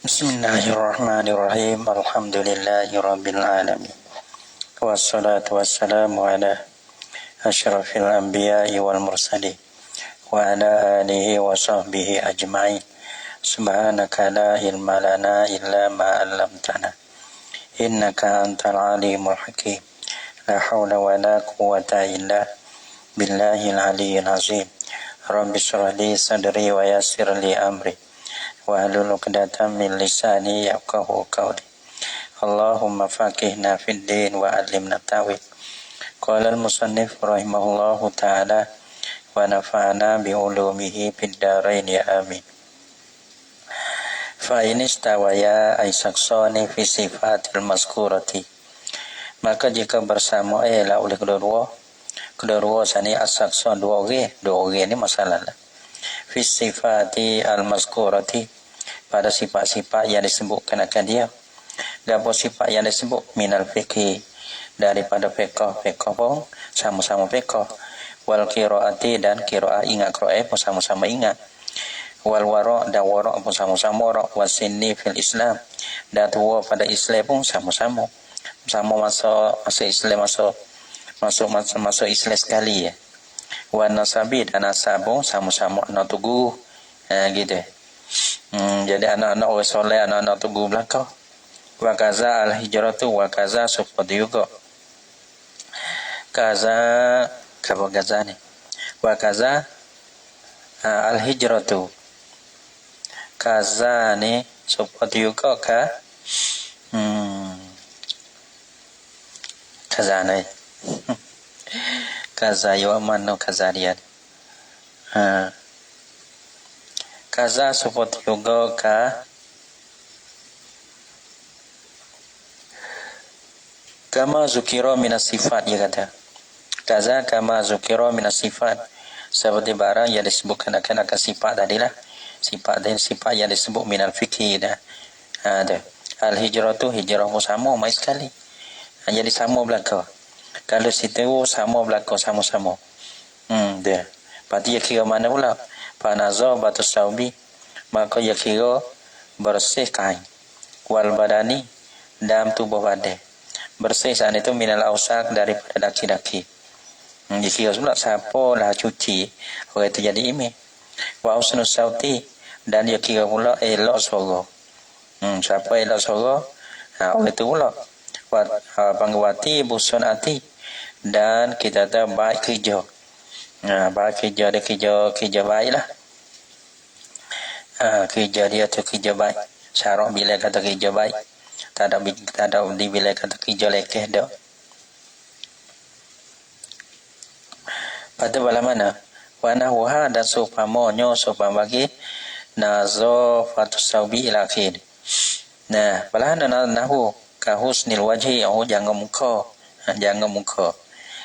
Bismillahirrahmanirrahim. Alhamdulillahirabbil alamin. Wassalatu wassalamu ala asyrafil anbiya'i wal mursalin wa ala alihi wa sahbihi ajma'in. Subhanaka la ilma lana illa ma 'allamtana. Innaka antal alimul hakim. La haula wa la quwwata illa billahil aliyyil azim. Rabbi shrah li sadri wa yassir li amri. Wahlul 'uqdatam min lisani yafqahu qawli. Allahumma faqihna fid din wa 'allimna ta'wil. Qala al-musannif rahimahullahu ta'ala wa nafa'ana bi 'ulumihi fid dharain ya amin. Fa in istawaya ay saksani fi sifatil mazkurati, maka jika bersama ialah oleh kedua sani as-sakson dua orang ini masalah lah. Fi sifati al-mazkurati, pada sifat-sifat yang disebutkan akan dia. Dan sifat yang disebut minal fiqhi, daripada fiqh pun sama-sama fiqh. Wal qiraati, dan qiraat ingat qiraat pun sama-sama ingat. Wal wara', dan wara' pun sama-sama wara'. Wasinni fil Islam, dan tua pada Islam pun sama-sama masuk Islam, masuk Islam sekali ya. Wan nasabi, dan nasab pun sama-sama anak tugu gitu. Jadi anak-anak orang soleh, anak-anak tugu belakang. Wa kaza al-hijratu, wa kaza seperti juga. Kaza, apa kaza ni? Wa kaza al-hijratu. Kaza ni seperti juga kaza ni. Kaza yo mana kaza dia. Kaza seperti juga kama zukira minas sifat, dia kata. Kaza kama zukira minas sifat, seperti barang yang disebutkan akan sifat tadilah. Sifat yang disebut minal fikhi dah. Ada. Al-hijratu, hijrah pun sama mai sekali. Jadi sama belaka. Kalau situ sama belaka sama-sama. Dia. Berarti dia kira mana pula? Panazah batus saubi, maka ia kira bersih kain. Wal badani, dalam tubuh badan. Bersih saat itu minal ausak, daripada daki-daki. Dia kira pula siapa lah cuci, orang itu jadi imam. Wa usnus sauti, dan dia kira pula elok suara. Siapa elok suara, orang itu pula. Panggawati busun ati, dan kita tahu baik kerja. Baik kerja dia kerja baik lah. Kerja dia tu kerja baik. Syarak bila kata kerja baik, tak ada di bila kata kerja lekeh dah. Pada bala mana? Wana huha, dan supamanya bagi nazafatus saubi ila akhir. Nah, bala nahu ka husnil wajhi, jangan muka.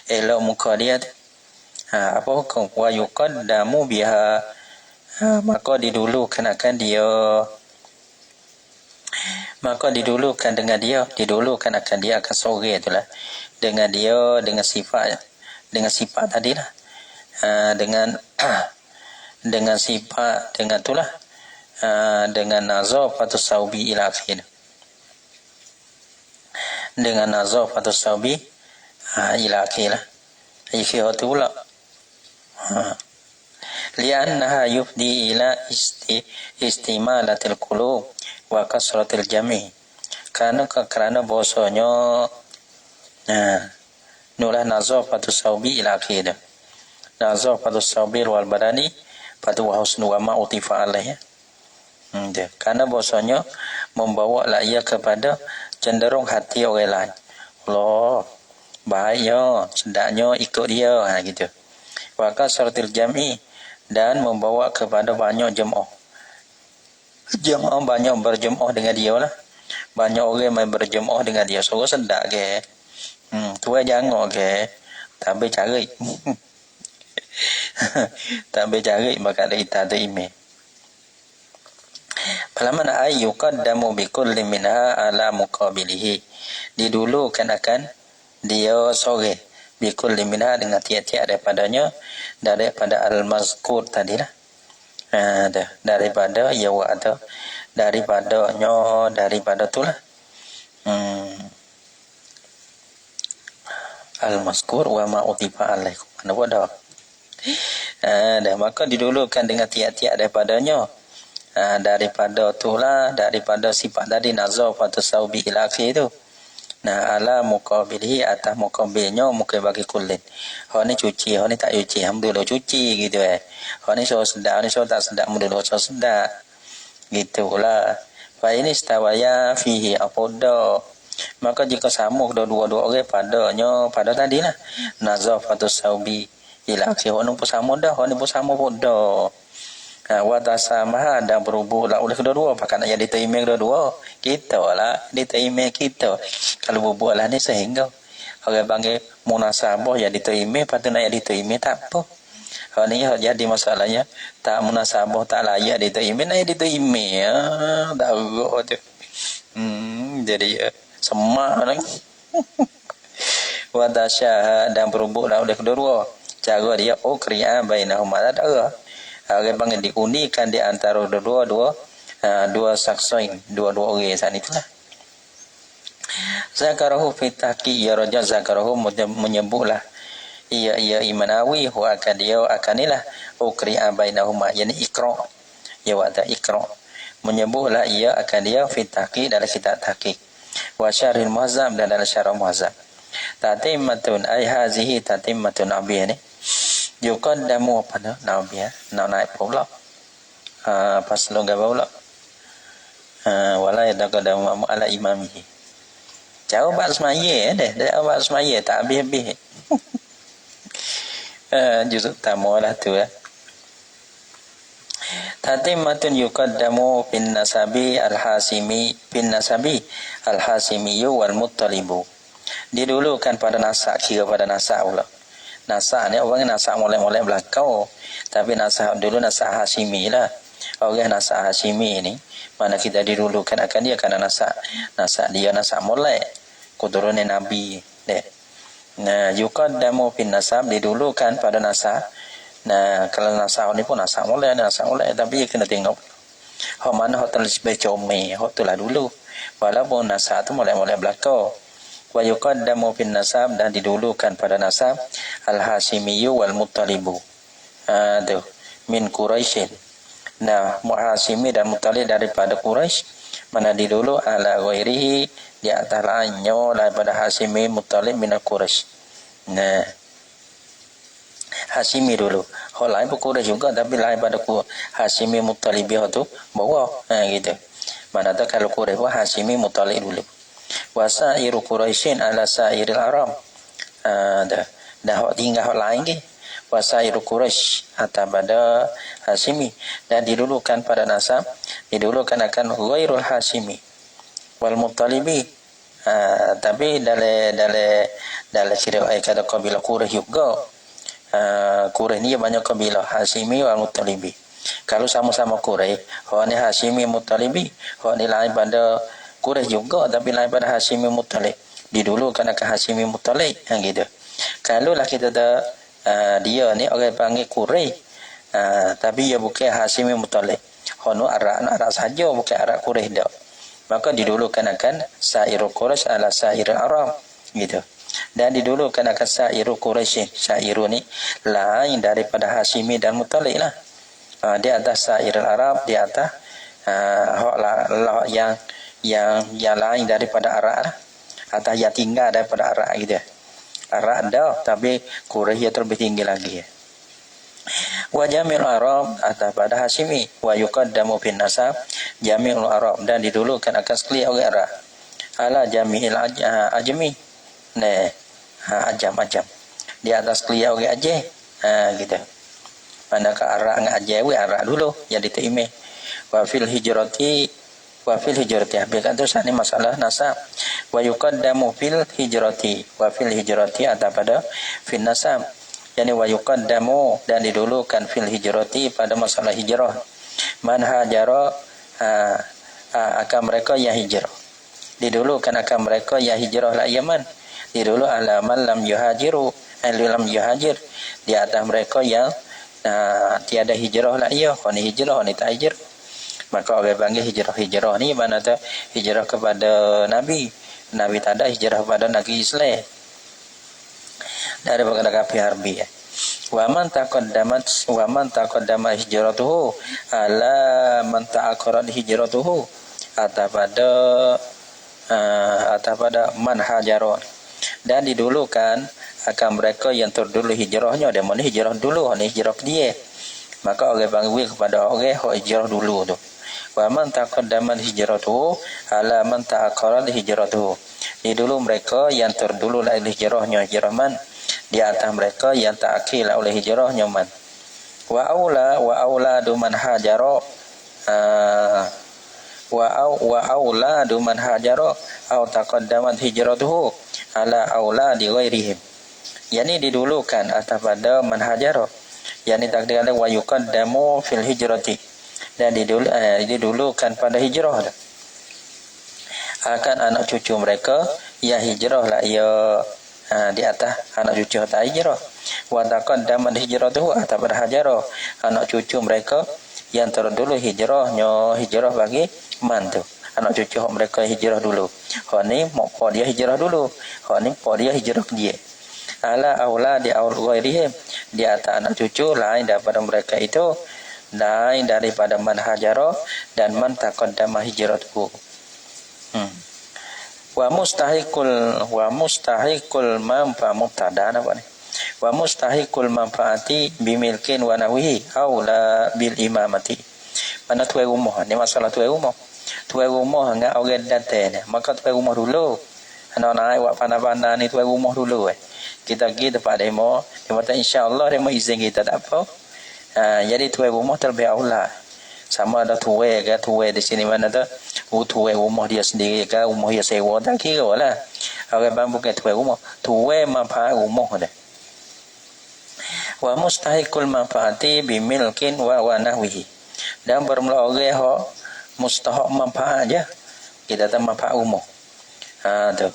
Elok muka dia tu. Apa hukum wa yuqaddamu biha, maka didulukan akan dia, didulukan akan dia akan sore itulah, dengan dia, dengan sifat tadilah, dengan sifat, dengan itulah, dengan nazafatus saubi ila akhir, dengan nazafatus saubi ila akhir lah. Ikhya tu pula. Liannaha yufdi ila istimalatil qulub wa kasratil jami'. Kerana bahasanya nulah nazafatus saubi ila akhir. Nazafatus saubi wal badani patu wa husnu wa ma utifa alaih. Kerana bahasanya membawa ia kepada cenderung hati orang lain. Allah, baiknya, sedaknya ikut dia, gitu. Wa kasratil jami', dan membawa kepada banyak jemaah. Banyak berjemaah dengan dia lah. Banyak orang yang berjemaah dengan dia. So sedak ke. Tuai jangan ke. Tak boleh cari. Tak boleh cari maka kita ada email. Palaman ayyuqaddamu bikulli minha ala muqabilihi. Didulukan akan dia sore bikulli minha, dengan tiap-tiap daripada al-mazkur tadilah. Daripada ya wa atau daripada itulah al-mazkur wa ma utifa alaikum. Mana bodoh. Dan maka didulukan dengan tiap-tiap daripadanya. Daripada itulah, daripada sifat tadi nazar fatu saubi ila akhir itu. Nah, ala muqabilihi atas muqabilnya muka bagi kulit. Hak ni cuci, hak ni tak cuci. Alhamdulillah cuci gitu Hak ni so sedap, hak ni so tak sedap, alhamdulillah so sedap. Gitulah. Fa ini istawaya fihi apoda. Maka jika sama dua-dua orang pada tadilah nazar fatu saubi ila akhir. Hak ni pun sama dah, hak ni pun sama pun dah. Watasamaha dan berhubunglah oleh kedua-dua pakai nak jadi terima kedua-dua kita lah diterima kita kalau berbuat lah ni sehingga orang panggil munasabah jadi terima patut nak jadi terima tak apa hal ni jadi masalahnya tak munasabah tak layak diterima nak jadi terima tak urut tu jadi semak lah watasyaha dan berhubunglah oleh kedua-dua cara dia kriya bainahum ada orang panggil diunikan di antara dua saksain, dua orang saat itulah. Zakarahu fitaki ya raja zakarahu menyebutlah ia imanawi hu akan dia akanilah ukri'a bainahuma yani ikra ya wada ikra menyebutlah ia akan dia fitaki dalam kitab tahqiq wa syarhil muhazzab dan dalam syarah muhazzab tatimmatun ai hazihi tatimmatun abiyah ni yuqaddamu apa dah nabi nak naik pula pas lo gak pula wala yadaqadamu ala imamihi jauh bab semaya dah bab semaya tak habis-habis juzuk tamulah tu tatimmatun yuqaddamu bin nasabi al-hasimi wal muttalibu didulukan pada nasak kira pada nasak pula. Nasah ni orang nasah molek-molek belakang tapi nasah dulu nasah Hashimi lah orang nasah Hashimi ni mana kita didulukan akan dia kerana nasah dia nasah molek keturunan Nabi deh. Nah yuqaddamu bin nasab didulukan pada nasah. Nah kalau nasah ni pun nasah molek tapi kena tengok hak mana hak terus become hak tu lah dulu walaupun nasah tu molek-molek belakang wa yuqaddamu bin nasab dan didulukan pada nasab al-Hashimiyyu wal Muttalibu tu min Quraisyin. Nah Hashimi dan Muttalib daripada Quraisy mana didulu ala ghairihi di atas lainnya daripada Hashimi Muttalib min Quraisy. Nah Hashimi dulu hal lain pun Quraisy juga tapi lain pada Hashimi Muttalib tu bawah gitu. Mana tu kalau Quraisy Hashimi Muttalib dulu wasairu Quraisyin ala sairil Arab dah tinggal hak lain ke wasairu Quraisy atau pada Hashimi dan didulukan pada nasab didulukan akan ghairul Hashimi wal Muttalibi tapi dalam cerita kata kabilah Quraisy juga Quraisy ni banyak kabilah Hashimi wal Muttalibi kalau sama-sama Quraisy hak ni Hashimi Muttalibi hak ni lain pada Quraisy juga tapi lain pada Hashimi Muttalib didulukan akan Hashimi Muttalib gitu. Kalau lah kita dia ni orang panggil Quraisy tapi dia bukan Hashimi Muttalib hono Arab saja bukan Arab Quraisy dak maka didulukan akan Sairul Quraisy ala Sairul Arab gitu dan didulukan akan Sairul Quraisy Sairu ni lain daripada Hashimi dan Muttalib lah di atas Sairul Arab di atas hak yang lain daripada Arab lah atau yang tinggal daripada Arab gitu Arab dah tapi Quraisy terlebih tinggi lagi wa jami'ul Arab atau pada Hashimi wa yuqaddamu bin nasab jami'ul Arab dan didulukan akan sekalian orang Arab ala jami'il ajami ajam di atas sekalian orang Aceh gitu manakah Arab dengan Aceh Arab dulu yang diterima wa fil hijrati habis tu sana masalah nasab wa yuqaddamu fil hijrati atau pada fil nasab yani wa yuqaddamu dan didulukan fil hijrati pada masalah hijrah man hajara akan mereka yang hijrah didulukan akan mereka yang hijrah la Yaman didulu ala man lam yuhajiru lam yuhajir di atas mereka yang tiada hijrah la ya ni hijrah ni tak hijrah Maka orang panggil hijrah ni mana tu hijrah kepada Nabi. Nabi tak ada hijrah kepada negeri Islam. Dari perkara kafir harbi. Wa man taqaddama hijratuhu ala man ta'akhkharat hijratuhu atau pada man hajara. Dan didulukan akan mereka yang terdulu hijrahnya, dia mana hijrah dulu, ni hijrah dia. Maka orang panggil kepada orang yang hijrah dulu tu. Wa man taqaddama hijratuhu ala man ta'akhkharat hijratuhu. Didulu mereka yang terdulu lah hijrahnya, hijrah man di atas mereka yang ta'khir oleh hijrahnya man. Wa auladu man hajara wa auladu man hajara au taqaddamat hijratuhu ala auladi ghairihim. Yani didulukan atas pada man hajara. Yani takdirkan wa yuqaddamu fil hijrati. Dan didulukan pada hijrah akan anak cucu mereka ya hijrah lah ya di atas anak cucu tak hijrah. Wa taqaddamat hijratuhu atas pada hajara anak cucu mereka yang terdulu hijrahnya, hijrah bagi man tu. Anak cucu mereka hijrah dulu. Hak ni mak dia hijrah dulu. Hak ni pak dia hijrah dia. Ala auladi aul ghairihim, di atas anak cucu lain daripada mereka itu, lain daripada man hajara dan man taqaddama hijratuhu. Wa mustahiqul manfa mubtada apa ni? Wa mustahiqul manfaati bimilkin wa nahwihi aula bil imamati. Mana tuai rumah ni masalah tuai rumah. Tuai rumah ngak orang datang ni, maka tuai rumah dulu. Anak-anak buat pandai-pandai ni tuai rumah dulu Kita pergi tempat demo, dia kata insya-Allah demo izin kita tak apa. Jadi tuai rumah terlebih aula. Sama ada tuai ke tuai di sini mana tu? Tuai rumah dia sendiri ke rumah dia sewa tak kira lah. Orang bang bukan tuai rumah, tuai manfaat rumah dah. Wa mustahiqul manfaati bimilkin wa nahwihi. Dan bermula orang hak mustahak manfaat je. Kita tak manfaat rumah. Tu.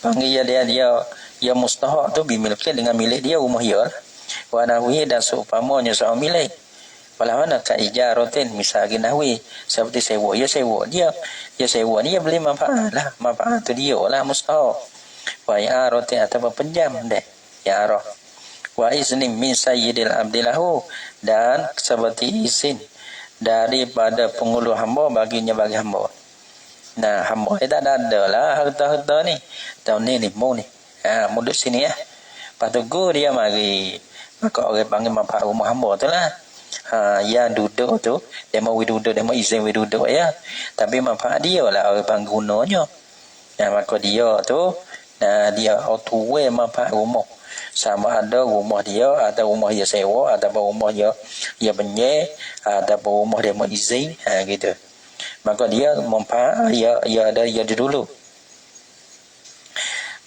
Panggil dia mustahak tu bimilkin dengan milik dia rumah dia lah. Wa nahwihi dan seumpamanya soal milik. Walau mana ka ijaratin misalnya nahwi seperti sewa dia sewa dia sewa dia beli manfaat lah, manfaat tu dia lah mustahak. Wa i'aratin atau penjam deh ya arah. Wa iznin min sayyidil abdilahu dan seperti izin daripada pengulu hamba baginya bagi hamba. Nah hamba tak ada lah harta-harta ni tahun ni mu ni muduk sini patugu dia mari maka orang panggil manfaat rumah hamba tu lah. Yang duduk tu dia mau duduk, dia mau izin duduk tapi manfaat dia lah orang penggunanya. Maka dia tu dia autuwe manfaat rumah, sama ada rumah dia atau rumah dia sewa atau rumah dia benyek atau rumah dia mau izin gitu. Maka dia manfaat dia dulu.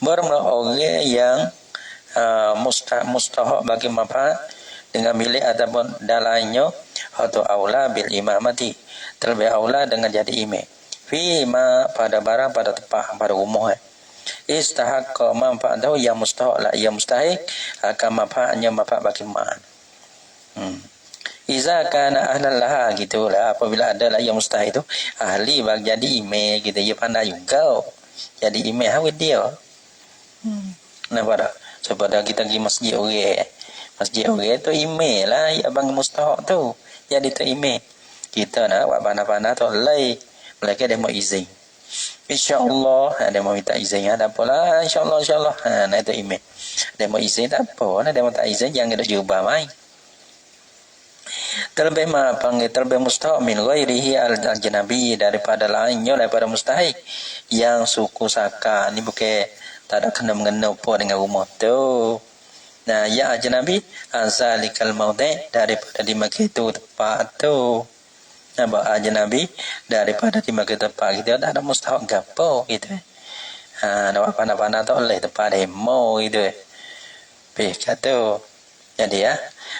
Bermula orang yang mustahak bagi manfaat dengan milik ataupun lainnya atau aula bil imamati, terlebih aula dengan jadi imam fi ma pada barang pada tempat pada rumah istahaqqa manfaatahu yang mustahak la yang mustahik akan manfaatnya manfaat bagi man. Iza kana ahlan laha gitulah, apabila ada lah yang mustahik itu ahli bagi jadi imam gitu, dia pandai juga jadi imam awet dia. Nampak tak? Sebab kita pergi masjid masjid orang tu email lah ya bang mustahak tu jadi tu email kita nak buat panah-panah tu lai mereka dia mau izin insya-Allah dia mau minta izin ada apalah insya-Allah nak tu email dia mau izin tak apa dia mau tak izin jangan ada jubah mai terlebih panggil terlebih mustahak min ghairihi al-ajnabi daripada lainnya daripada mustahik yang suku saka ni bukan tak ada kena-mengena apa dengan rumah tu. Nah, ya ajnabi azalikal maudai daripada di Makkah itu tempat tu. Nampak ajnabi daripada di Makkah tempat kita tak ada mustahak gapo gitu. Nak panah-panah tu oleh tempat demo gitu. Pih kata. Jadi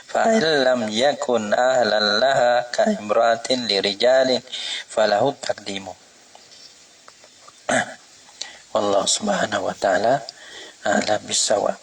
fa illam yakun ahlan laha ka imra'atin lirijalin falahu taqdimu. Wallahu subhanahu wa ta'ala a'lam bis-shawab.